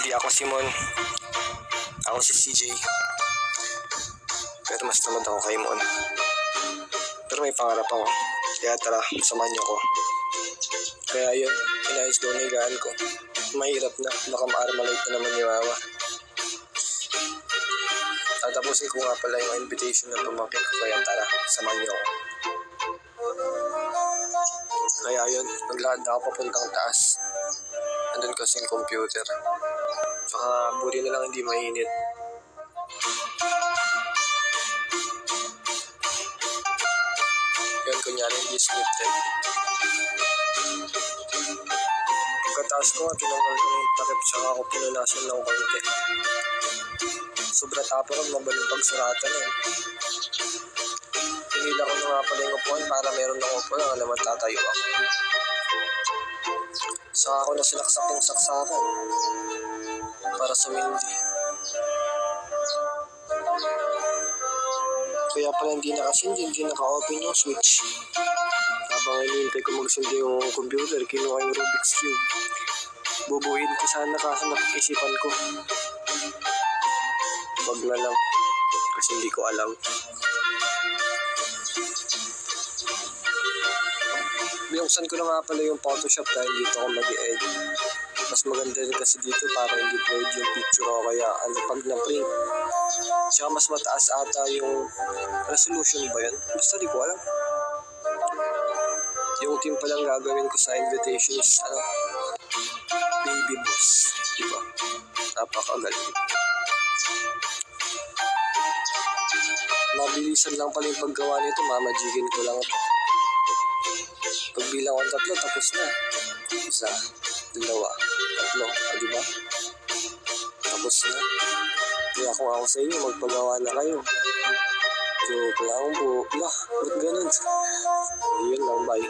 Di ako si Mon. Ako si CJ. Pero mas tamad ako kay Mon. Pero may pangarap ako. Kaya tara, samahan niyo ako. Kaya yun, inayos ko na higaan ko. Mahirap na, baka ma-armalite na naman ni Mama. Tatapusin ko nga pala yung invitation na pamangkin ko. Kaya tara, samahan niyo ako. Kaya yun, naglakad na ako papuntang taas. Nandun kasi yung computer. Tsaka buti na lang hindi mainit. Yun, kunyari hindi scripted. Pagkataas ko nga, tinanggal ko yung takip tsaka ako pinunasan ng konti. Sobra tapos ang mabaling pagsuratan yun. Hinila ko na nga pala yung upuan para meron ng upuan na naman tatayo ako. Saka ako na sinaksak yung saksakan para sumindi. Kaya pala hindi nakasindi, hindi naka-open yung switch. Habang hinihintay ko magsindi yung computer, kinuha yung Rubik's Cube. Bubuhin ko sana kaso napag-isipan ko. Wag na lang kasi hindi ko alam. Binuksan ko na nga pala yung Photoshop dahil dito ako mag-i-edit. Mas maganda rin kasi dito para hindi blurred yung picture ko kaya pag na-print. Tsaka mas mataas ata yung resolution ba yun? Basta di ko alam. Yung team palang gagawin ko sa invitation is Baby Boss. Diba? Napakagaling. Mabilisan lang pala yung paggawa nito. Mamajigin ko lang ito. Pagbilang ko 3, tapos na. 1, 2, 3. Diba? Tapos na. Kaya kung ako sa inyo, magpagawa na kayo. Joke lang po. Ba't ganun? Yun lang, bye.